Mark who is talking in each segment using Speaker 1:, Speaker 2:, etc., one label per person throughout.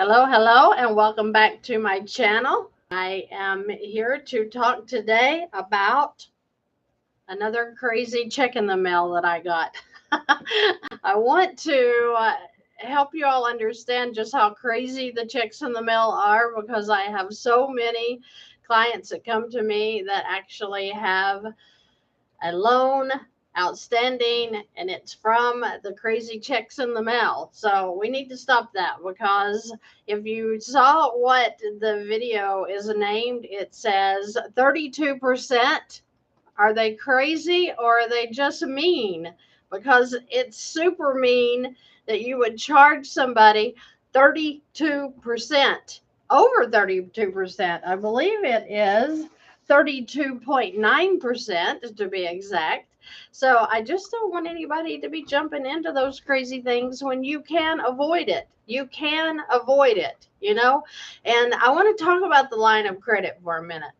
Speaker 1: Hello, and welcome back to my channel. I am here to talk today about another crazy check in the mail that I got. I want to help you all understand just how crazy the checks in the mail are because I have so many clients that come to me that actually have a loan outstanding and it's from the crazy checks in the mail. So we need to stop that because if you saw what the video is named, it says 32%. Are they crazy or are they just mean? Because it's super mean that you would charge somebody 32%, over 32%. I believe it is 32.9% to be exact. So I just don't want anybody to be jumping into those crazy things when you can avoid it. You can avoid it, you know? And I want to talk about the line of credit for a minute.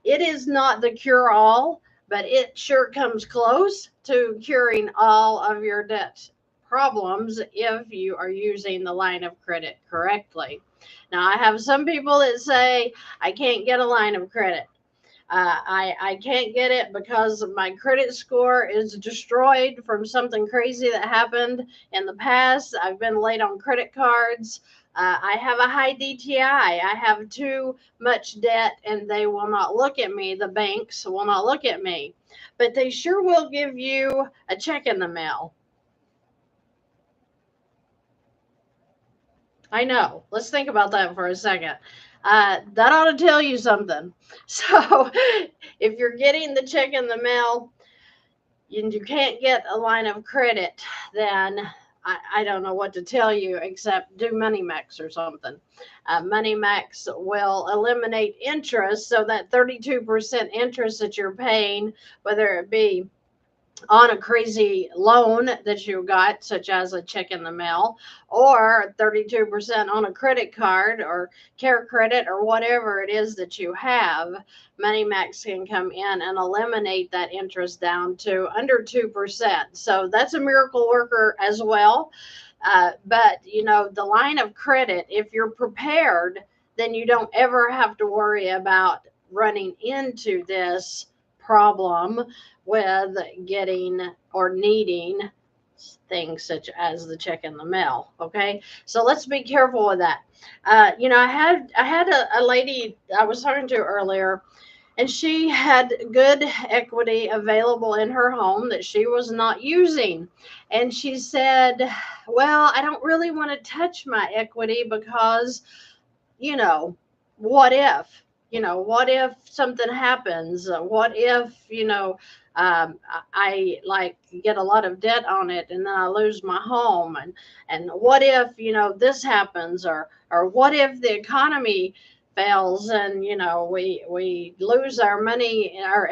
Speaker 1: It is not the cure all, but it sure comes close to curing all of your debt problems if you are using the line of credit correctly. Now, I have some people that say, I can't get a line of credit. I can't get it because my credit score is destroyed from something crazy that happened in the past. I've been late on credit cards. I have a high DTI. I have too much debt and they will not look at me. The banks will not look at me. But they sure will give you a check in the mail. I know. Let's think about that for a second. That ought to tell you something. So, if you're getting the check in the mail and you can't get a line of credit, then I don't know what to tell you except do Money Max or something. Money Max will eliminate interest, so that 32% interest that you're paying, whether it be on a crazy loan that you got, such as a check in the mail, or 32% on a credit card or care credit or whatever it is that you have, MoneyMax can come in and eliminate that interest down to under 2%. So that's a miracle worker as well. But, you know, the line of credit, if you're prepared, then you don't ever have to worry about running into this problem with getting or needing things such as the check in the mail. Okay, so let's be careful with that. I had a lady I was talking to earlier, and she had good equity available in her home that she was not using. And she said, well, I don't really want to touch my equity because, you know, what if? What if something happens? What if, I like get a lot of debt on it and then I lose my home? And what if, this happens? Or what if the economy fails and, we lose our money, our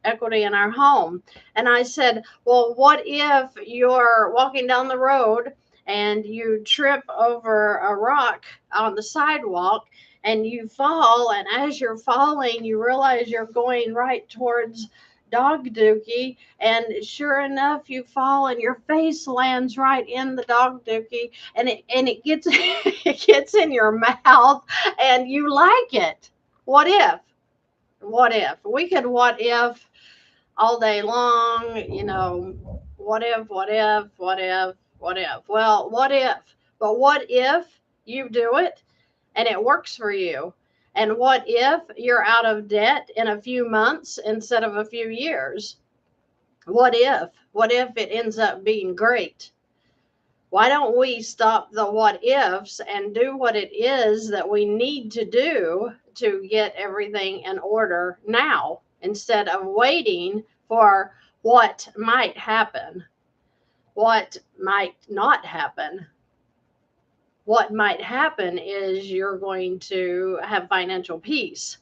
Speaker 1: equity in our home? And I said, well, what if you're walking down the road and you trip over a rock on the sidewalk and you fall, and as you're falling you realize you're going right towards dog dookie, and sure enough you fall and your face lands right in the dog dookie, and it gets it gets in your mouth and you like it. What if we could what if all day long, what if. Well, what if? But what if you do it and it works for you? And what if you're out of debt in a few months instead of a few years? What if? What if it ends up being great? Why don't we stop the what ifs and do what it is that we need to do to get everything in order now instead of waiting for what might happen, what might not happen? What might happen is you're going to have financial peace.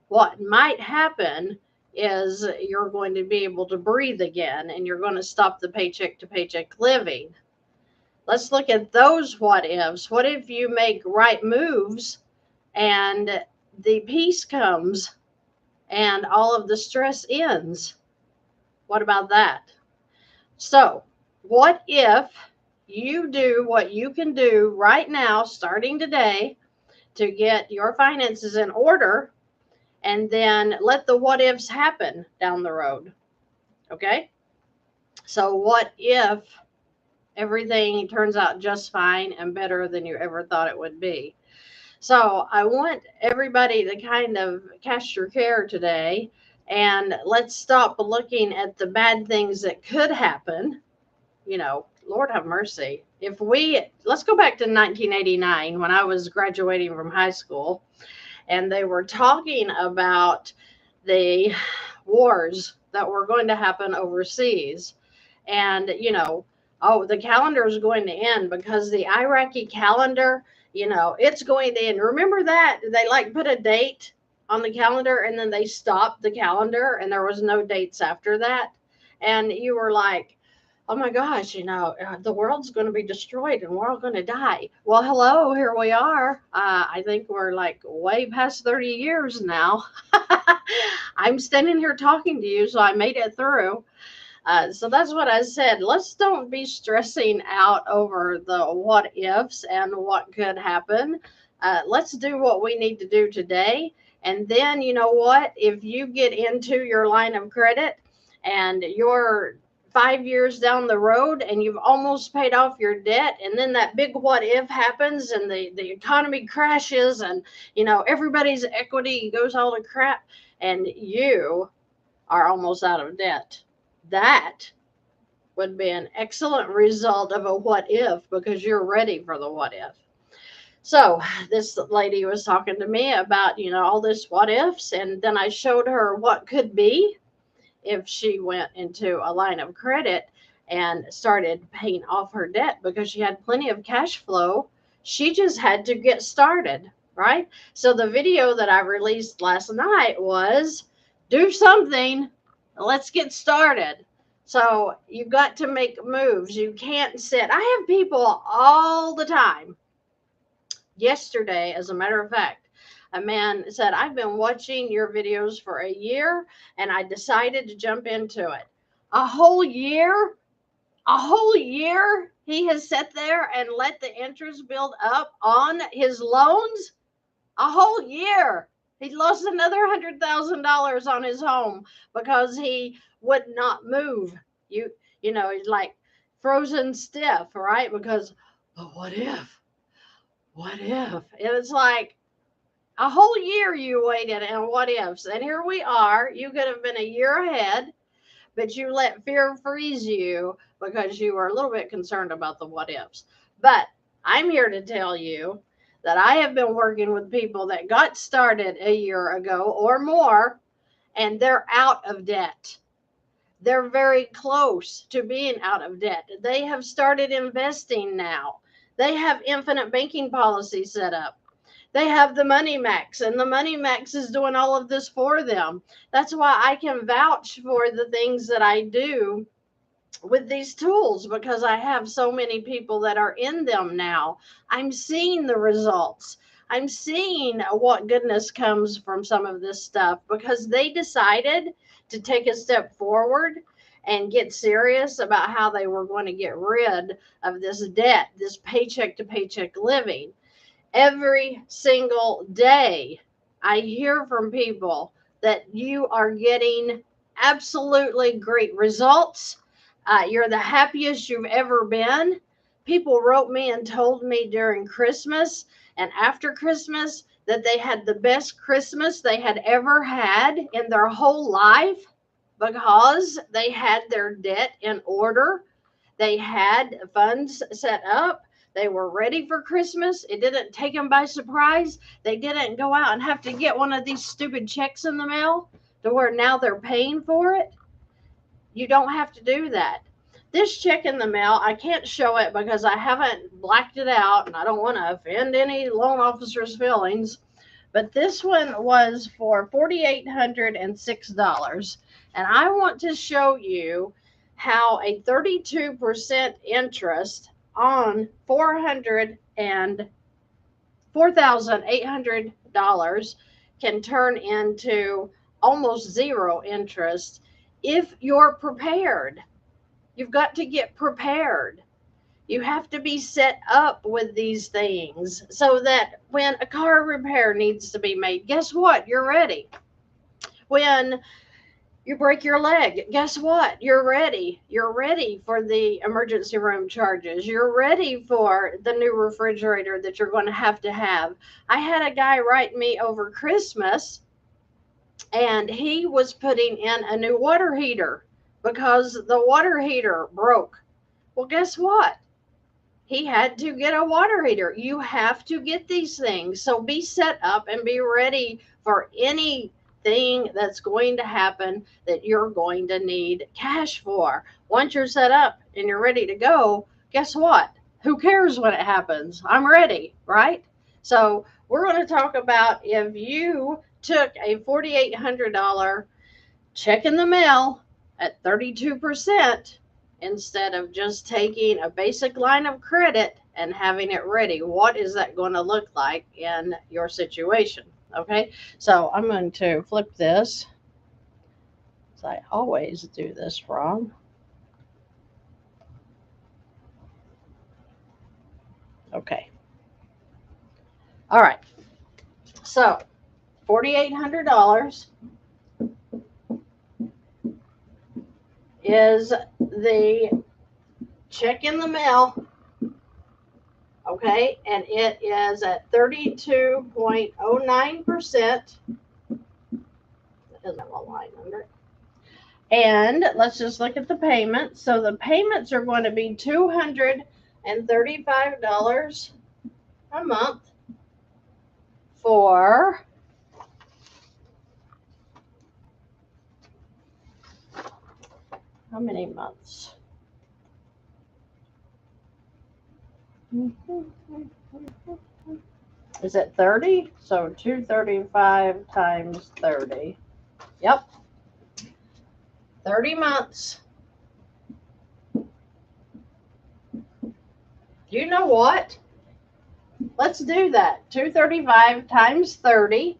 Speaker 1: What might happen is you're going to be able to breathe again and you're going to stop the paycheck to paycheck living. Let's look at those what ifs. What if you make right moves and the peace comes and all of the stress ends? What about that? So, what if you do what you can do right now, starting today, to get your finances in order, and then let the what ifs happen down the road. Okay? So, what if everything turns out just fine and better than you ever thought it would be? So, I want everybody to kind of cast your care today, and let's stop looking at the bad things that could happen. Lord have mercy. Let's go back to 1989 when I was graduating from high school, and they were talking about the wars that were going to happen overseas. And, oh, the calendar is going to end because the Iraqi calendar, it's going to end. Remember that? They like put a date on the calendar and then they stopped the calendar and there was no dates after that. And you were like, oh my gosh, the world's going to be destroyed and we're all going to die. Well, hello, here we are. I think we're like way past 30 years now. I'm standing here talking to you, so I made it through. So that's what I said. Let's don't be stressing out over the what ifs and what could happen. Let's do what we need to do today. And then, you know what? If you get into your line of credit and you're 5 years down the road and you've almost paid off your debt, and then that big what if happens and the economy crashes and, everybody's equity goes all to crap and you are almost out of debt. That would be an excellent result of a what if because you're ready for the what if. So this lady was talking to me about, all this what ifs, and then I showed her what could be if she went into a line of credit and started paying off her debt because she had plenty of cash flow. She just had to get started, right? So the video that I released last night was do something. Let's get started. So you've got to make moves. You can't sit. I have people all the time. Yesterday, as a matter of fact, a man said, I've been watching your videos for a year and I decided to jump into it. A whole year? A whole year he has sat there and let the interest build up on his loans? A whole year. He lost another $100,000 on his home because he would not move. He's like frozen stiff, right? Because, but what if? What if? It's like a whole year you waited and what ifs. And here we are. You could have been a year ahead, but you let fear freeze you because you were a little bit concerned about the what ifs. But I'm here to tell you that I have been working with people that got started a year ago or more, and they're out of debt. They're very close to being out of debt. They have started investing now. They have infinite banking policy set up. They have the Money Max, and the Money Max is doing all of this for them. That's why I can vouch for the things that I do with these tools because I have so many people that are in them now. I'm seeing the results. I'm seeing what goodness comes from some of this stuff because they decided to take a step forward and get serious about how they were going to get rid of this debt, this paycheck to paycheck living. Every single day, I hear from people that you are getting absolutely great results. You're the happiest you've ever been. People wrote me and told me during Christmas and after Christmas that they had the best Christmas they had ever had in their whole life because they had their debt in order. They had funds set up. They were ready for Christmas. It didn't take them by surprise. They didn't go out and have to get one of these stupid checks in the mail to where now they're paying for it. You don't have to do that. This check in the mail, I can't show it because I haven't blacked it out and I don't want to offend any loan officer's feelings. But this one was for $4,806. And I want to show you how a 32% interest on $4,800 can turn into almost zero interest if you're prepared. You've got to get prepared. You have to be set up with these things so that when a car repair needs to be made, guess what? You're ready. When you break your leg, guess what? You're ready. You're ready for the emergency room charges. You're ready for the new refrigerator that you're going to have. I had a guy write me over Christmas, and he was putting in a new water heater because the water heater broke. Well, guess what? He had to get a water heater. You have to get these things. So be set up and be ready for anything that's going to happen that you're going to need cash for. Once you're set up and you're ready to go, guess what? Who cares when it happens? I'm ready, right? So we're going to talk about if you took a $4,800 check in the mail at 32%, instead of just taking a basic line of credit and having it ready. What is that going to look like in your situation? Okay, so I'm going to flip this. So I always do this wrong. Okay. All right. So $4,800 is the check in the mail. Okay, and it is at 32.09%. That doesn't have a line under it. And let's just look at the payments. So the payments are going to be $235 a month for how many months? Is it 30? So 235 times 30. Yep. 30 months. You know what? Let's do that. 235 times 30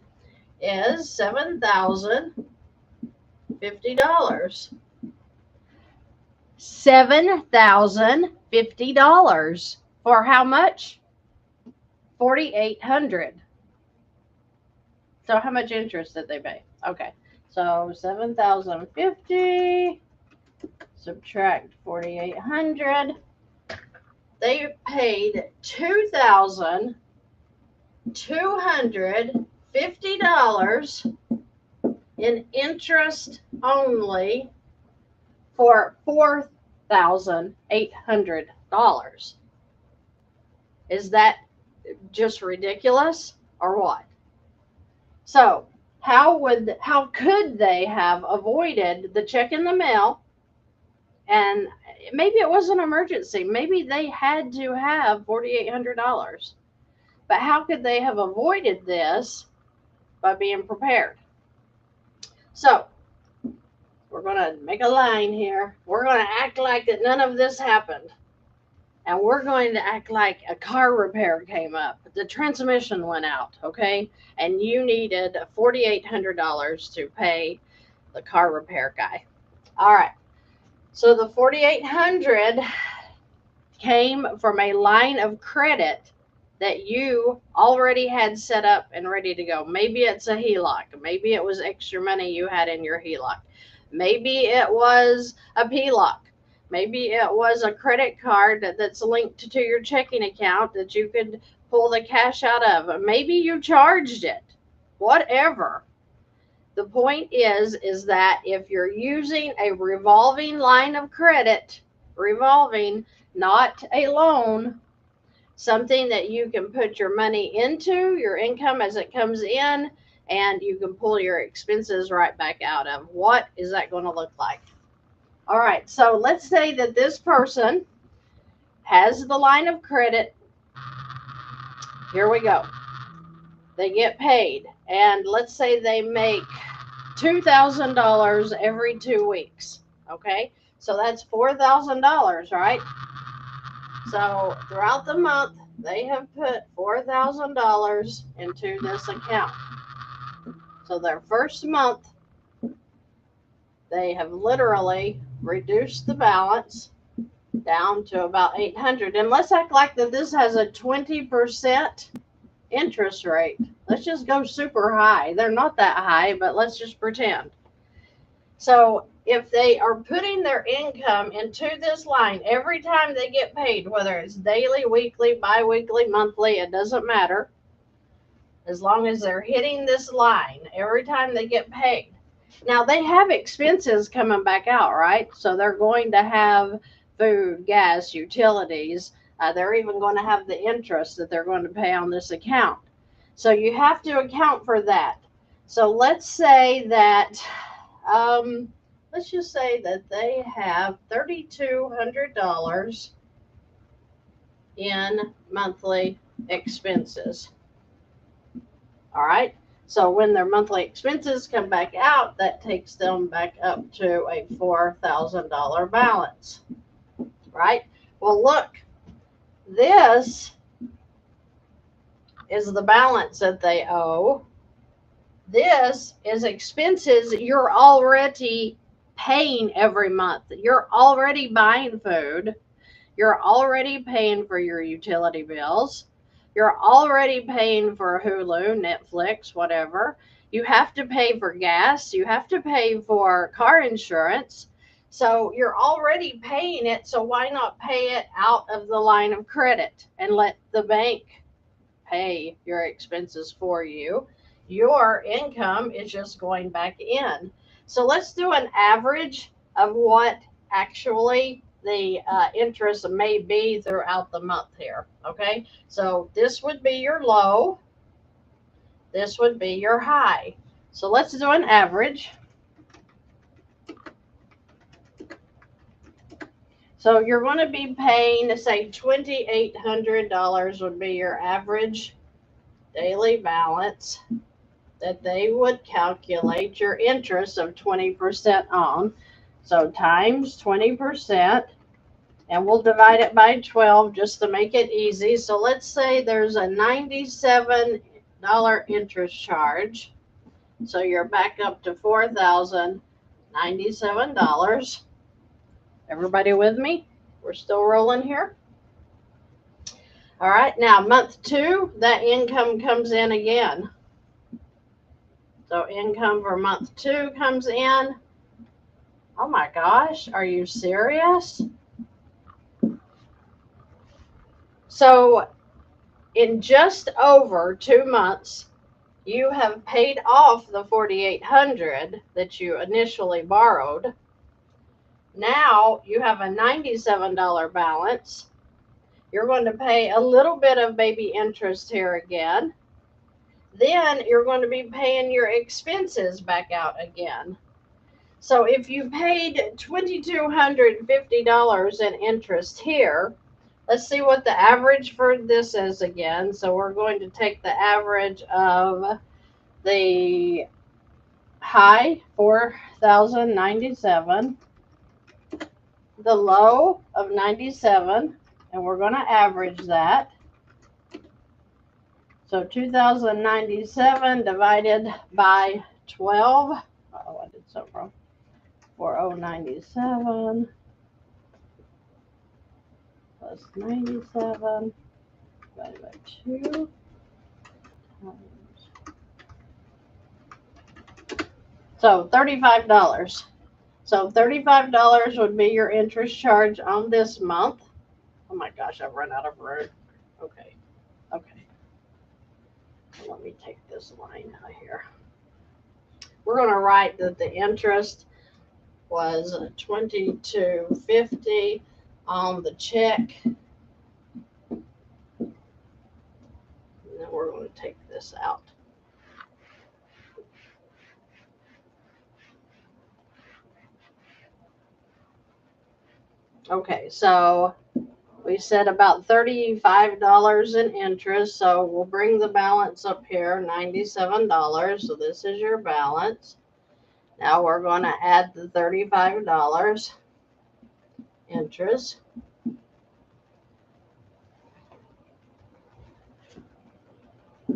Speaker 1: is $7,050. $7,050 for how much? $4,800. So how much interest did they pay? Okay, so 7,050 subtract 4,800. They paid $2,250 in interest only for $4,800. Is that just ridiculous or what? So how could they have avoided the check in the mail? And maybe it was an emergency. Maybe they had to have $4,800. But how could they have avoided this? By being prepared. So we're going to make a line here. We're going to act like that none of this happened. And we're going to act like a car repair came up. The transmission went out, okay? And you needed $4,800 to pay the car repair guy. All right. So the $4,800 came from a line of credit that you already had set up and ready to go. Maybe it's a HELOC. Maybe it was extra money you had in your HELOC. Maybe it was a PLOC. Maybe it was a credit card that's linked to your checking account that you could pull the cash out of. Maybe you charged it. Whatever. The point is that if you're using a revolving line of credit, revolving, not a loan, something that you can put your money into, your income as it comes in, and you can pull your expenses right back out of. What is that going to look like? All right, so let's say that this person has the line of credit. Here we go. They get paid, and let's say they make $2,000 every 2 weeks. Okay, so that's $4,000, right? So throughout the month, they have put $4,000 into this account. So their first month, they have literally reduced the balance down to about 800. And let's act like that this has a 20% interest rate. Let's just go super high. They're not that high, but let's just pretend. So if they are putting their income into this line every time they get paid, whether it's daily, weekly, bi-weekly, monthly, it doesn't matter. As long as they're hitting this line every time they get paid. Now they have expenses coming back out, right? So they're going to have food, gas, utilities. They're even going to have the interest that they're going to pay on this account. So you have to account for that. So let's say that, let's just say that they have $3,200 in monthly expenses. All right. So when their monthly expenses come back out, that takes them back up to a $4,000 balance. Right? Well, look, this is the balance that they owe. This is expenses you're already paying every month. You're already buying food. You're already paying for your utility bills. You're already paying for Hulu, Netflix, whatever. You have to pay for gas. You have to pay for car insurance. So you're already paying it. So why not pay it out of the line of credit and let the bank pay your expenses for you? Your income is just going back in. So let's do an average of what actually the interest may be throughout the month here. Okay, so this would be your low, this would be your high. So let's do an average. So you're going to be paying, say, $2,800 would be your average daily balance that they would calculate your interest of 20% on. So times 20%, and we'll divide it by 12 just to make it easy. So let's say there's a $97 interest charge. So you're back up to $4,097. Everybody with me? We're still rolling here. All right, now month 2, that income comes in again. So income for month 2 comes in. Oh my gosh, are you serious? So in just over 2 months, you have paid off the $4,800 that you initially borrowed. Now you have a $97 balance. You're going to pay a little bit of baby interest here again. Then you're going to be paying your expenses back out again. So if you paid $2,250 in interest here, let's see what the average for this is again. So we're going to take the average of the high, 4,097, the low of 97, and we're going to average that. So 2,097 divided by 12. Oh, I did so wrong. 4,097 plus 97 divided by 2 times. So $35. So $35 would be your interest charge on this month. Oh my gosh, I've run out of room. Okay. Let me take this line out here. We're going to write that the interest was $2,250 on the check. And then we're going to take this out. Okay, so we said about $35 in interest, so we'll bring the balance up here, $97. So this is your balance. Now we're going to add the $35 interest.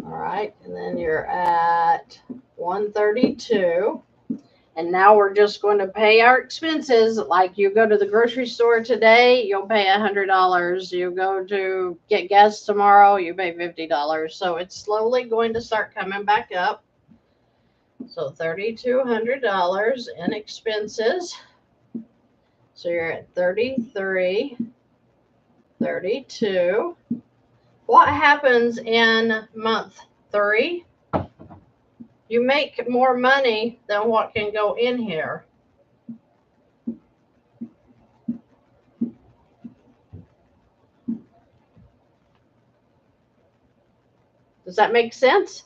Speaker 1: All right, and then you're at 132. And now we're just going to pay our expenses. Like you go to the grocery store today, you'll pay $100. You go to get gas tomorrow, you pay $50. So it's slowly going to start coming back up. So $3,200 in expenses. So you're at 33, 32. What happens in month 3? You make more money than what can go in here. Does that make sense?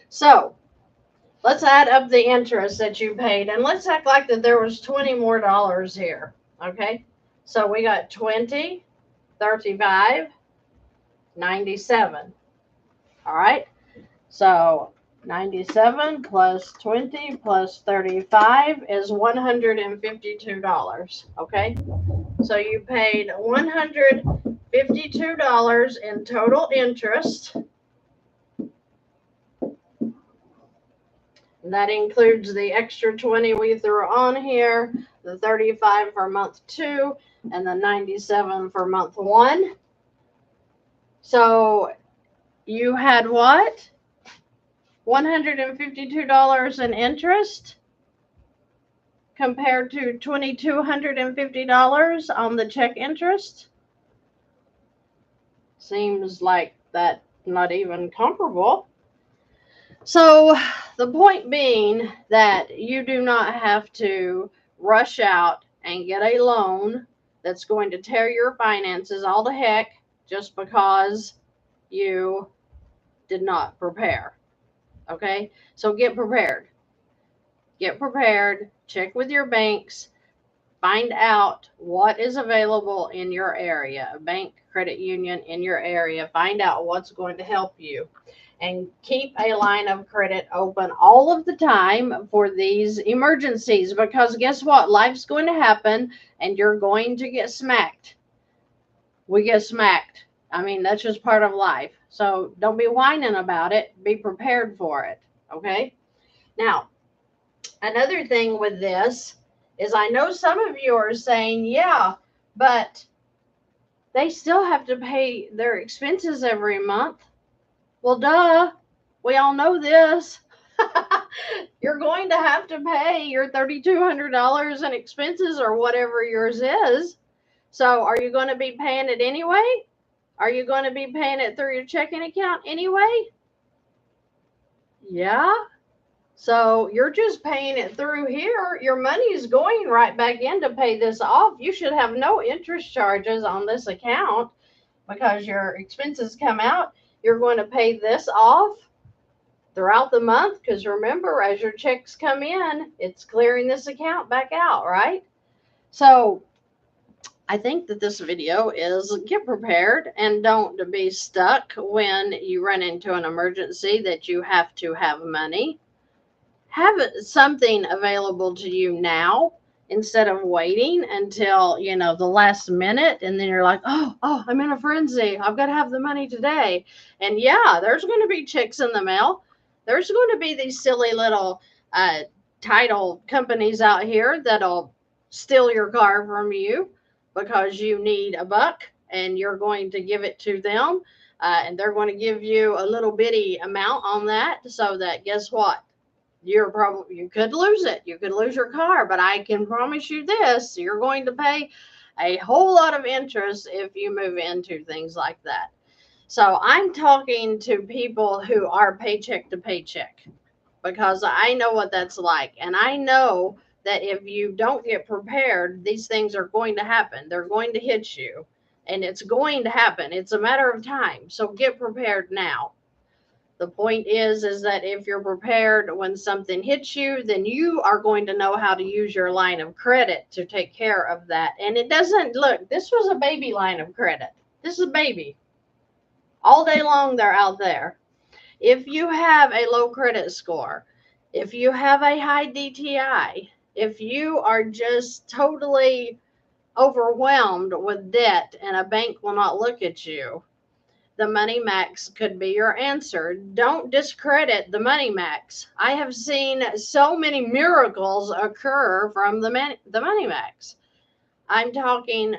Speaker 1: So let's add up the interest that you paid, and let's act like that there was $20 more here. Okay, so we got 20, 35, 97. All right, so 97 plus 20 plus 35 is $152. Okay, so you paid $152 in total interest. That includes the extra 20 we threw on here, the 35 for month 2, and the 97 for month 1. So you had what? $152 in interest compared to $2,250 on the check interest. Seems like that's not even comparable. So the point being that you do not have to rush out and get a loan that's going to tear your finances all to heck just because you did not prepare. Okay, so get prepared. Get prepared. Check with your banks. Find out what is available in your area, a bank, credit union in your area. Find out what's going to help you. And keep a line of credit open all of the time for these emergencies, because guess what? Life's going to happen and you're going to get smacked. We get smacked. I mean, that's just part of life. So don't be whining about it. Be prepared for it. Okay? Now, another thing with this is I know some of you are saying, yeah, but they still have to pay their expenses every month. Well, duh. We all know this. You're going to have to pay your $3,200 in expenses or whatever yours is. So are you going to be paying it anyway? Are you going to be paying it through your checking account anyway? Yeah. So you're just paying it through here. Your money is going right back in to pay this off. You should have no interest charges on this account because your expenses come out. You're going to pay this off throughout the month because remember, as your checks come in, it's clearing this account back out, right? So I think that this video is get prepared and don't be stuck when you run into an emergency that you have to have money. Have something available to you now instead of waiting until, the last minute. And then you're like, oh, I'm in a frenzy. I've got to have the money today. And yeah, there's going to be checks in the mail. There's going to be these silly little title companies out here that'll steal your car from you because you need a buck and you're going to give it to them. And they're going to give you a little bitty amount on that so that guess what? You could lose it. You could lose your car, but I can promise you this, you're going to pay a whole lot of interest if you move into things like that. So I'm talking to people who are paycheck to paycheck because I know what that's like. And I know that if you don't get prepared, these things are going to happen. They're going to hit you and it's going to happen. It's a matter of time. So get prepared now. The point is that if you're prepared when something hits you, then you are going to know how to use your line of credit to take care of that. And it doesn't look, this was a baby line of credit. This is a baby. All day long, they're out there. If you have a low credit score, if you have a high DTI, if you are just totally overwhelmed with debt and a bank will not look at you, the Money Max could be your answer. Don't discredit the Money Max. I have seen so many miracles occur from the Money Max. I'm talking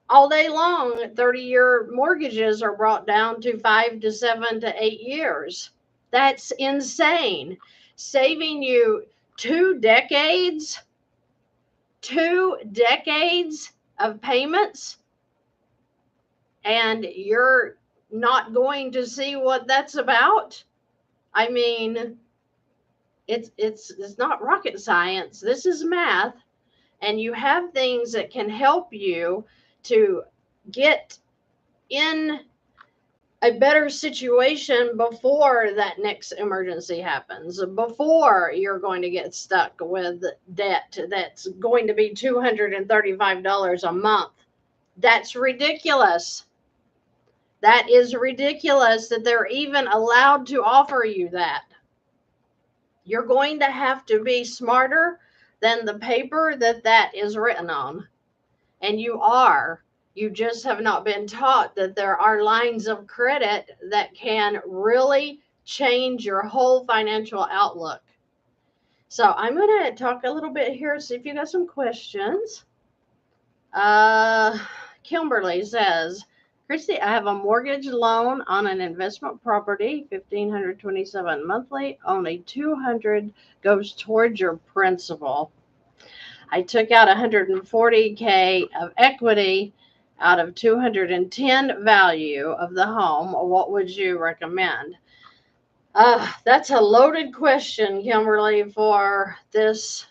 Speaker 1: all day long. 30-year mortgages are brought down to 5 to 7 to 8 years. That's insane. Saving you 2 decades of payments, and you're not going to see what that's about. I mean, it's not rocket science. This is math, and you have things that can help you to get in a better situation before that next emergency happens, before you're going to get stuck with debt that's going to be $235 a month. That's ridiculous. That is ridiculous that they're even allowed to offer you that. You're going to have to be smarter than the paper that is written on. And you are. You just have not been taught that there are lines of credit that can really change your whole financial outlook. So I'm going to talk a little bit here, see if you got some questions. Kimberly says, Christy, I have a mortgage loan on an investment property, $1,527 monthly. Only $200 goes towards your principal. I took out $140K of equity out of $210 value of the home. What would you recommend? That's a loaded question, Kimberly, for this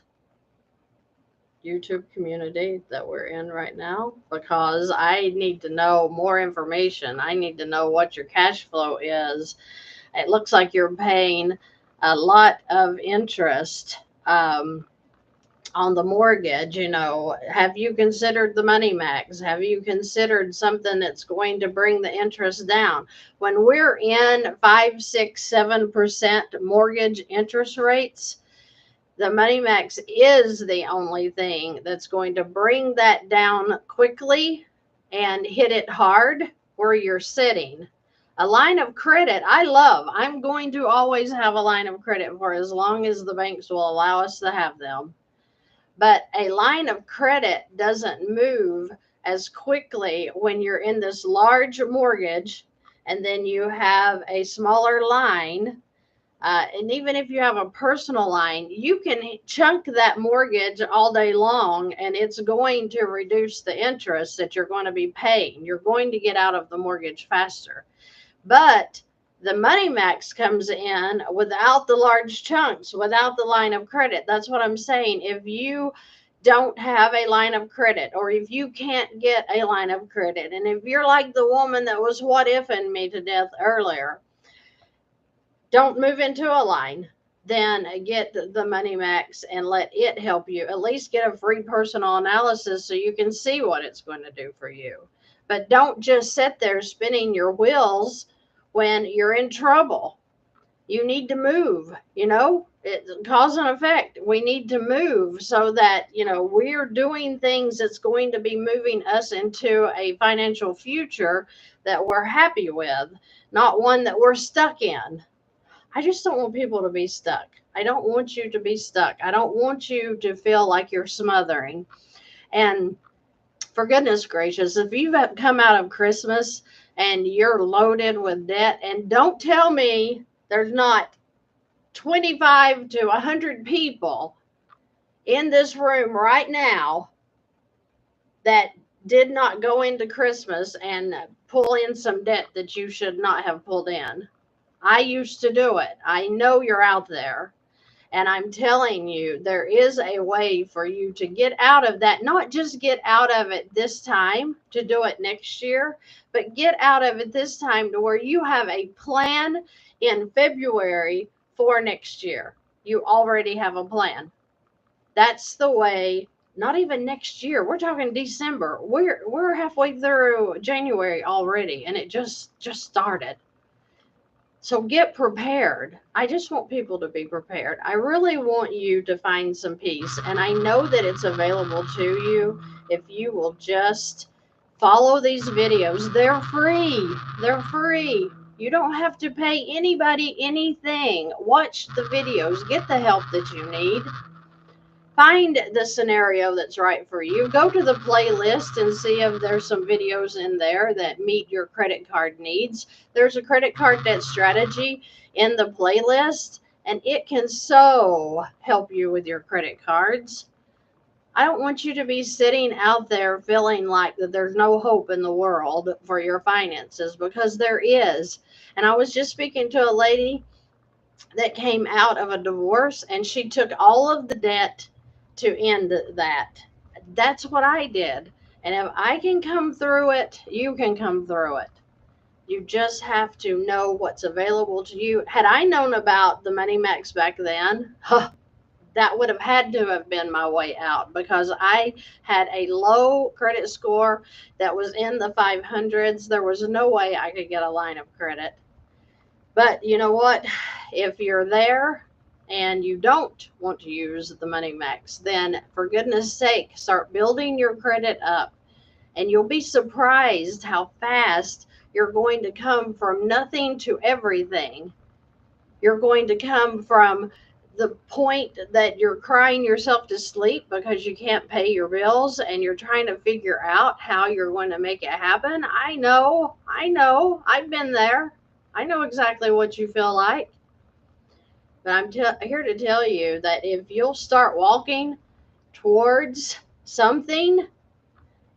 Speaker 1: YouTube community that we're in right now, because I need to know more information. I need to know what your cash flow is. It looks like you're paying a lot of interest on the mortgage. Have you considered the Money Max? Have you considered something that's going to bring the interest down? When we're in 5, 6, 7% mortgage interest rates, the Money Max is the only thing that's going to bring that down quickly and hit it hard where you're sitting. A line of credit, I love. I'm going to always have a line of credit for as long as the banks will allow us to have them. But a line of credit doesn't move as quickly when you're in this large mortgage and then you have a smaller line. And even if you have a personal line, you can chunk that mortgage all day long, and it's going to reduce the interest that you're going to be paying. You're going to get out of the mortgage faster. But the Money Max comes in without the large chunks, without the line of credit. That's what I'm saying. If you don't have a line of credit, or if you can't get a line of credit, and if you're like the woman that was what-ifing me to death earlier, don't move into a line. Then get the Money Max and let it help you. At least get a free personal analysis so you can see what it's going to do for you. But don't just sit there spinning your wheels when you're in trouble. You need to move. It's cause and effect. We need to move so that, we're doing things that's going to be moving us into a financial future that we're happy with, not one that we're stuck in. I just don't want people to be stuck. I don't want you to be stuck. I don't want you to feel like you're smothering. And for goodness gracious, if you've come out of Christmas and you're loaded with debt, and don't tell me there's not 25 to 100 people in this room right now that did not go into Christmas and pull in some debt that you should not have pulled in. I used to do it. I know you're out there. And I'm telling you, there is a way for you to get out of that. Not just get out of it this time to do it next year, but get out of it this time to where you have a plan in February for next year. You already have a plan. That's the way. Not even next year. We're talking December. We're halfway through January already, and it just started. So get prepared. I just want people to be prepared. I really want you to find some peace. And I know that it's available to you if you will just Follow these videos. They're free. They're free. You don't have to pay anybody anything. Watch the videos. Get the help that you need. Find the scenario that's right for you. Go to the playlist and see if there's some videos in there that meet your credit card needs. There's a credit card debt strategy in the playlist, and it can so help you with your credit cards. I don't want you to be sitting out there feeling like that there's no hope in the world for your finances, because there is. And I was just speaking to a lady that came out of a divorce, and she took all of the debt to end that. That's what I did. And if I can come through it, you can come through it. You just have to know what's available to you. Had I known about the Money Max back then, that would have had to have been my way out, because I had a low credit score that was in the 500s. There was no way I could get a line of credit. But you know what? If you're there and you don't want to use the Money Max, then for goodness sake, start building your credit up. And you'll be surprised how fast you're going to come from nothing to everything. You're going to come from the point that you're crying yourself to sleep because you can't pay your bills and you're trying to figure out how you're going to make it happen. I know, I've been there. I know exactly what you feel like. But I'm here to tell you that if you'll start walking towards something,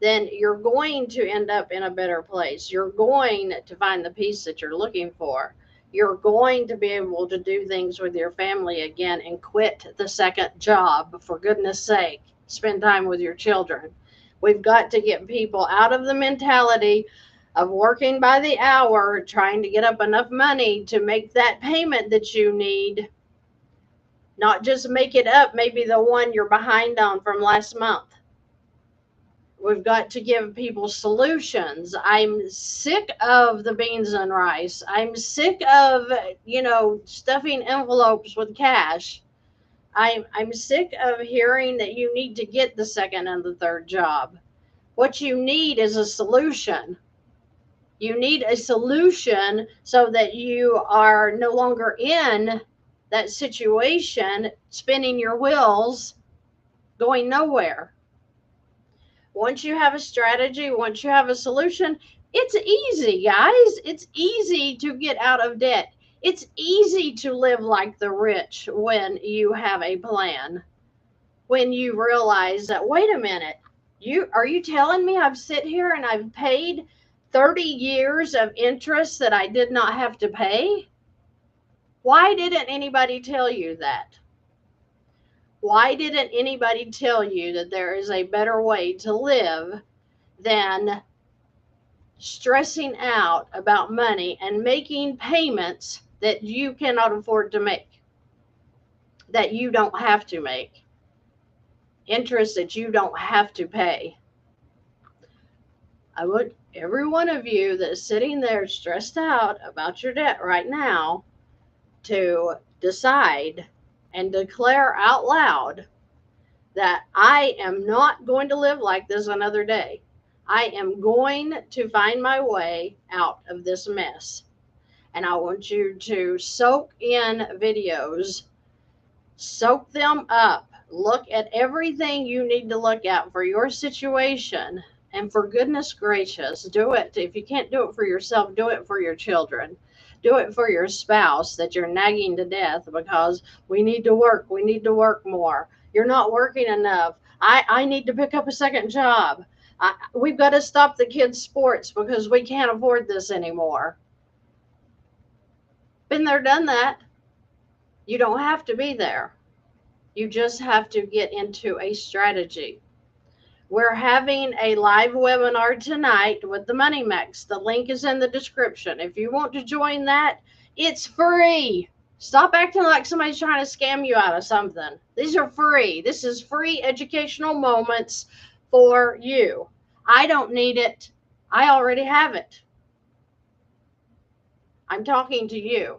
Speaker 1: then you're going to end up in a better place. You're going to find the peace that you're looking for. You're going to be able to do things with your family again and quit the second job, for goodness sake. Spend time with your children. We've got to get people out of the mentality of working by the hour, trying to get up enough money to make that payment that you need. Not just make it up, maybe the one you're behind on from last month. We've got to give people solutions. I'm sick of the beans and rice. I'm sick of, stuffing envelopes with cash. I'm sick of hearing that you need to get the second and the third job. What you need is a solution. You need a solution so that you are no longer in that situation, spinning your wheels, going nowhere. Once you have a strategy, once you have a solution, it's easy, guys. It's easy to get out of debt. It's easy to live like the rich when you have a plan. When you realize that, wait a minute, are you telling me I've sit here and I've paid 30 years of interest that I did not have to pay? Why didn't anybody tell you that? Why didn't anybody tell you that there is a better way to live than stressing out about money and making payments that you cannot afford to make, that you don't have to make, interest that you don't have to pay? I want every one of you that's sitting there stressed out about your debt right now to decide and declare out loud that I am not going to live like this another day. I am going to find my way out of this mess. And I want you to soak in videos, soak them up, look at everything you need to look at for your situation. And for goodness gracious, do it. If you can't do it for yourself, do it for your children. Do it for your spouse that you're nagging to death because we need to work more. You're not working enough. I need to pick up a second job. We've got to stop the kids' sports because we can't afford this anymore. Been there, done that. You don't have to be there. You just have to get into a strategy. We're having a live webinar tonight with the Money Max. The link is in the description. If you want to join that, it's free. Stop acting like somebody's trying to scam you out of something. These are free. This is free educational moments for you. I don't need it. I already have it. I'm talking to you.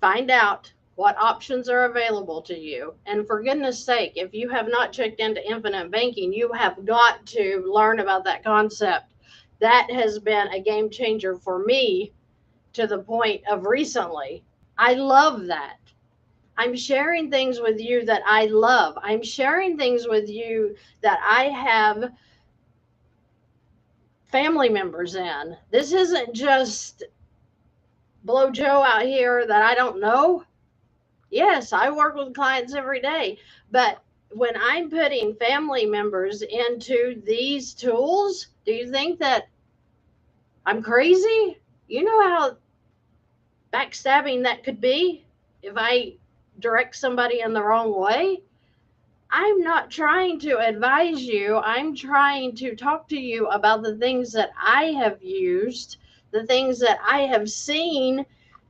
Speaker 1: Find out what options are available to you. And for goodness sake, if you have not checked into infinite banking, you have got to learn about that concept. That has been a game changer for me to the point of recently. I love that. I'm sharing things with you that I love. I'm sharing things with you that I have family members in. This isn't just Blow Joe out here that I don't know. Yes, I work with clients every day, but when I'm putting family members into these tools, do you think that I'm crazy? You know how backstabbing that could be if I direct somebody in the wrong way? I'm not trying to advise you. I'm trying to talk to you about the things that I have used, the things that I have seen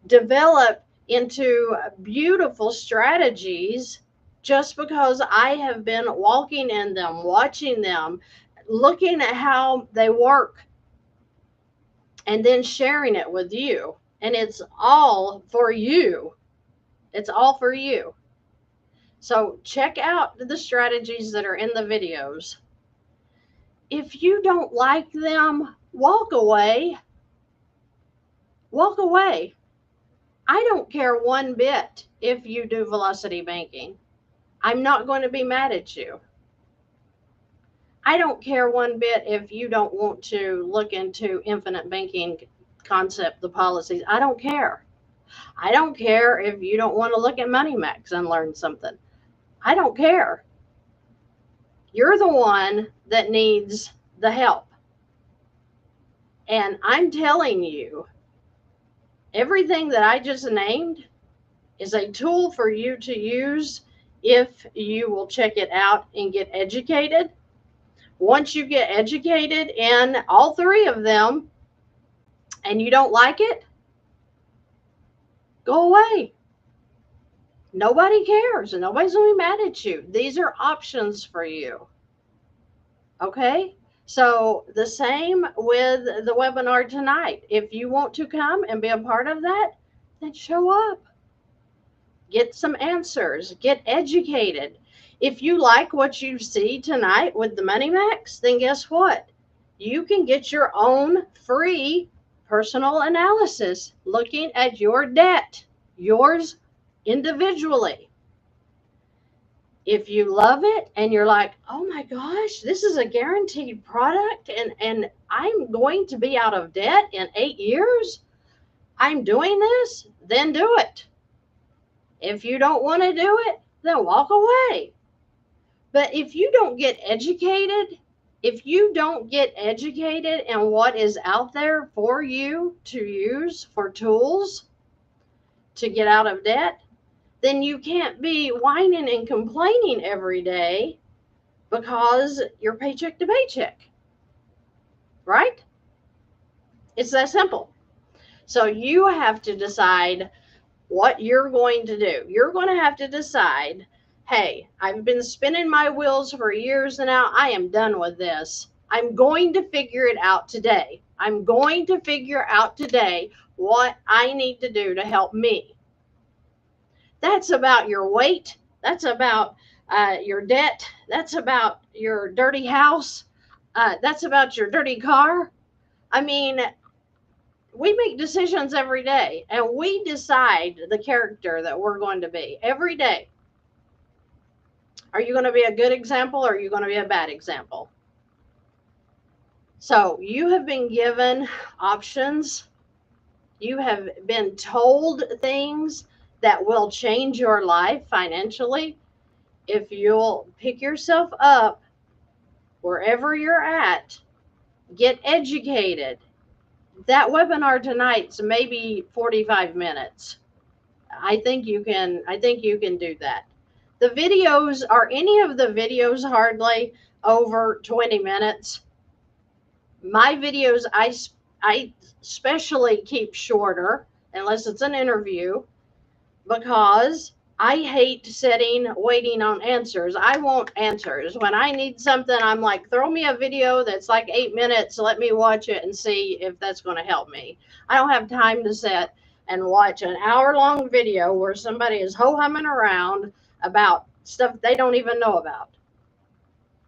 Speaker 1: develop into beautiful strategies just because I have been walking in them, watching them, looking at how they work, and then sharing it with you. And it's all for you. It's all for you. So check out the strategies that are in the videos. If you don't like them, walk away. Walk away. I don't care one bit if you do velocity banking. I'm not going to be mad at you. I don't care one bit if you don't want to look into infinite banking concept, the policies. I don't care. I don't care if you don't want to look at Money Max and learn something. I don't care. You're the one that needs the help. And I'm telling you, everything that I just named is a tool for you to use if you will check it out and get educated. Once you get educated in all three of them and you don't like it, go away. Nobody cares and nobody's going to be mad at you. These are options for you. Okay? So the same with the webinar tonight. If you want to come and be a part of that, then show up. Get some answers. Get educated. If you like what you see tonight with the Money Max, then guess what? You can get your own free personal analysis looking at your debt, yours individually. If you love it and you're like, oh my gosh, this is a guaranteed product and I'm going to be out of debt in 8 years, I'm doing this, then do it. If you don't want to do it, then walk away. But if you don't get educated, in what is out there for you to use for tools to get out of debt, then you can't be whining and complaining every day because you're paycheck to paycheck, right? It's that simple. So you have to decide what you're going to do. You're going to have to decide, hey, I've been spinning my wheels for years now. I am done with this. I'm going to figure it out today. I'm going to figure out today what I need to do to help me. That's about your weight. That's about your debt. That's about your dirty house. That's about your dirty car. I mean, we make decisions every day and we decide the character that we're going to be every day. Are you going to be a good example or are you going to be a bad example? So you have been given options. You have been told things that will change your life financially. If you'll pick yourself up wherever you're at, get educated. That webinar tonight's maybe 45 minutes. I think you can do that. The videos, are any of the videos hardly over 20 minutes? My videos, I especially keep shorter unless it's an interview, because I hate waiting on answers. I want answers. When I need something, I'm like, throw me a video that's like 8 minutes. Let me watch it and see if that's going to help me. I don't have time to sit and watch an hour-long video where somebody is ho-humming around about stuff they don't even know about.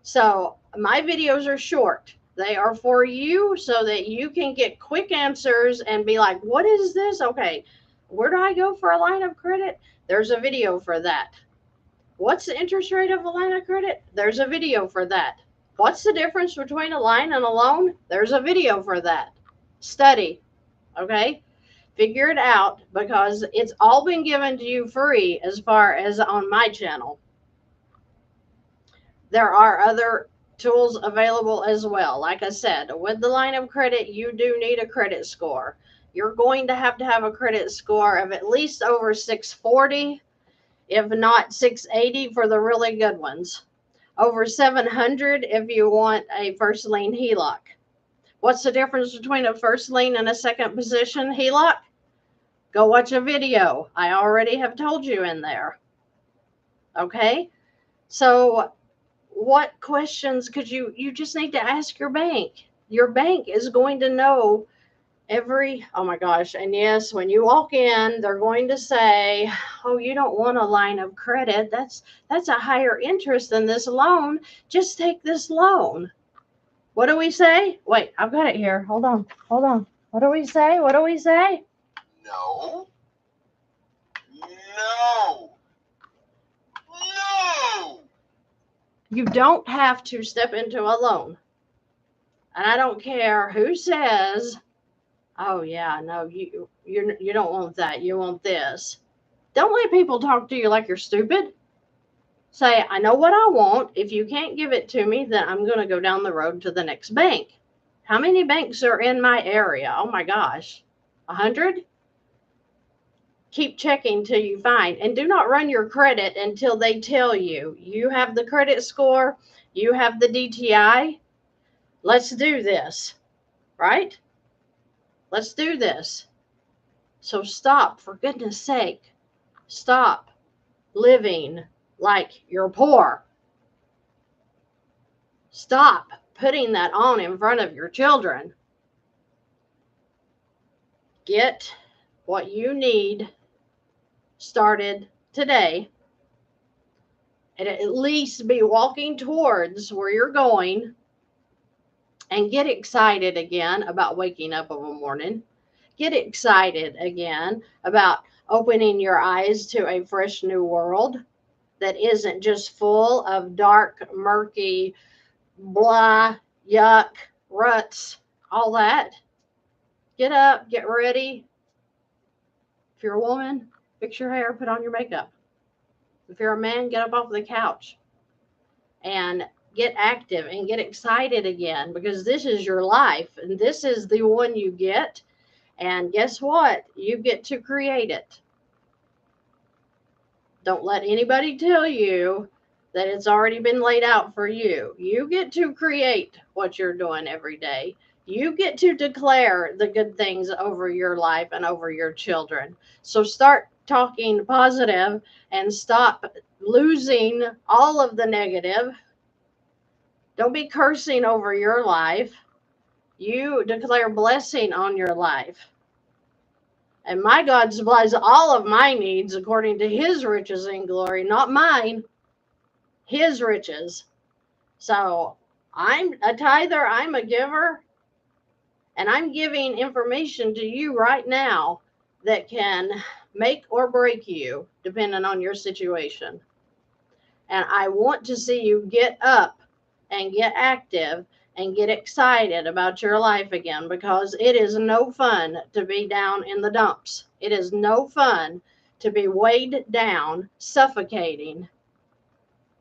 Speaker 1: So my videos are short. They are for you so that you can get quick answers and be like, what is this? Okay, where do I go for a line of credit? There's a video for that. What's the interest rate of a line of credit? There's a video for that. What's the difference between a line and a loan? There's a video for that. Study, okay? Figure it out, because it's all been given to you free as far as on my channel. There are other tools available as well. Like I said, with the line of credit, you do need a credit score. You're going to have a credit score of at least over 640, if not 680 for the really good ones. Over 700 if you want a first lien HELOC. What's the difference between a first lien and a second position HELOC? Go watch a video. I already have told you in there. Okay? So what questions could you just need to ask your bank. Your bank is going to know oh my gosh. And yes, when you walk in, they're going to say, oh, you don't want a line of credit. That's a higher interest than this loan. Just take this loan. What do we say? Wait, I've got it here. Hold on. What do we say?
Speaker 2: No.
Speaker 1: You don't have to step into a loan. And I don't care who says, oh yeah, no, you don't want that. You want this. Don't let people talk to you like you're stupid. Say, I know what I want. If you can't give it to me, then I'm going to go down the road to the next bank. How many banks are in my area? Oh my gosh. 100? Keep checking till you find. And do not run your credit until they tell you. You have the credit score. You have the DTI. Let's do this. Right? Let's do this. So stop, for goodness sake. Stop living like you're poor. Stop putting that on in front of your children. Get what you need started today, and at least be walking towards where you're going, and get excited again about waking up of a morning. Get excited again about opening your eyes to a fresh new world that isn't just full of dark, murky, blah, yuck, ruts, all that. Get up, get ready. If you're a woman, fix your hair, put on your makeup. If you're a man, get up off the couch and get active and get excited again, because this is your life and this is the one you get. And guess what? You get to create it. Don't let anybody tell you that it's already been laid out for you. You get to create what you're doing every day. You get to declare the good things over your life and over your children. So start talking positive and stop losing all of the negative. Don't be cursing over your life. You declare blessing on your life. And my God supplies all of my needs according to his riches and glory, not mine, his riches. So I'm a tither, I'm a giver, and I'm giving information to you right now that can make or break you depending on your situation. And I want to see you get up and get active and get excited about your life again, because it is no fun to be down in the dumps. It is no fun to be weighed down, suffocating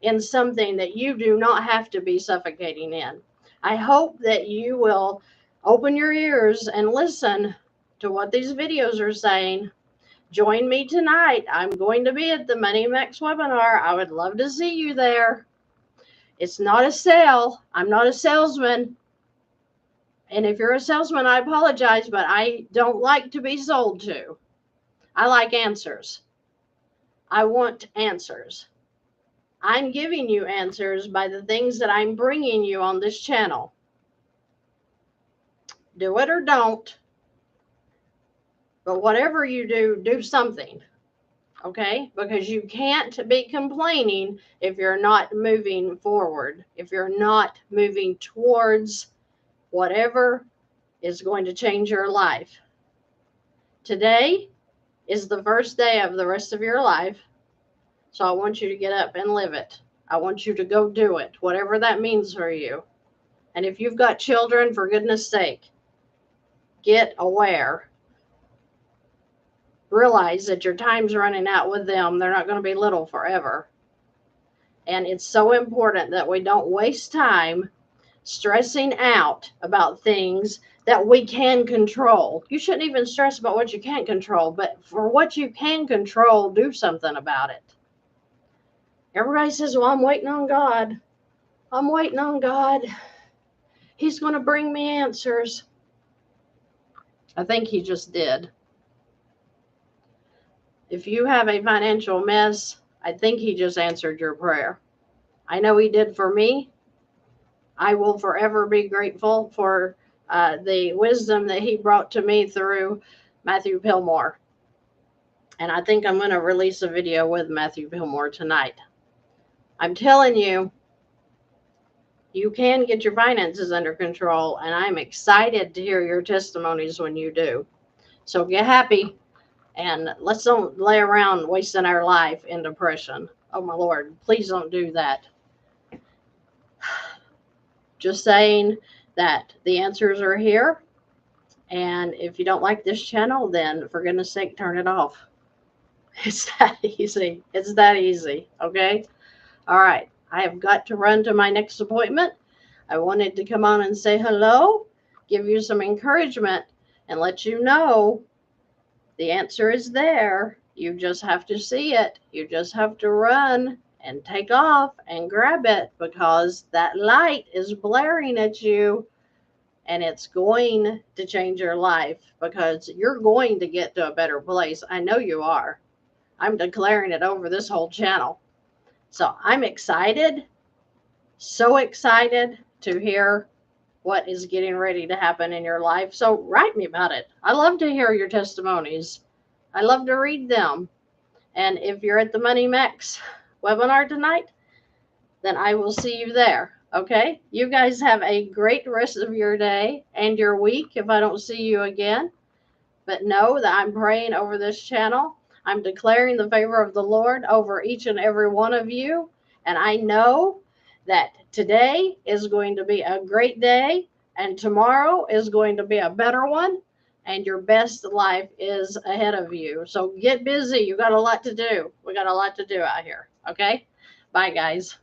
Speaker 1: in something that you do not have to be suffocating in. I hope that you will open your ears and listen to what these videos are saying. Join me tonight. I'm going to be at the Money Max webinar. I would love to see you there. It's not a sale. I'm not a salesman. And if you're a salesman, I apologize, but I don't like to be sold to. I like answers. I want answers. I'm giving you answers by the things that I'm bringing you on this channel. Do it or don't. But whatever you do, do something. Okay? Because you can't be complaining if you're not moving forward, if you're not moving towards whatever is going to change your life. Today is the first day of the rest of your life. So I want you to get up and live it. I want you to go do it, whatever that means for you. And if you've got children, for goodness sake, get aware. Realize that your time's running out with them. They're not going to be little forever. And it's so important that we don't waste time stressing out about things that we can control. You shouldn't even stress about what you can't control, but for what you can control, do something about it. Everybody says, well, I'm waiting on God. I'm waiting on God. He's going to bring me answers. I think he just did. If you have a financial mess, I think he just answered your prayer. I know he did for me. I will forever be grateful for the wisdom that he brought to me through Matthew Pillmore. And I think I'm going to release a video with Matthew Pillmore tonight. I'm telling you, you can get your finances under control, and I'm excited to hear your testimonies when you do. So get happy, and let's don't lay around wasting our life in depression. Oh, my Lord, please don't do that. Just saying that the answers are here, and if you don't like this channel, then for goodness sake, turn it off. It's that easy. It's that easy, okay? All right. I have got to run to my next appointment. I wanted to come on and say hello, give you some encouragement, and let you know the answer is there. You just have to see it. You just have to run and take off and grab it, because that light is blaring at you, and it's going to change your life, because you're going to get to a better place. I know you are. I'm declaring it over this whole channel. So I'm excited, so excited to hear what is getting ready to happen in your life. So write me about it. I love to hear your testimonies. I love to read them. And if you're at the Money Max webinar tonight, then I will see you there. Okay? You guys have a great rest of your day and your week if I don't see you again. But know that I'm praying over this channel. I'm declaring the favor of the Lord over each and every one of you. And I know that today is going to be a great day, and tomorrow is going to be a better one, and your best life is ahead of you. So get busy. You got a lot to do. We got a lot to do out here. Okay? Bye, guys.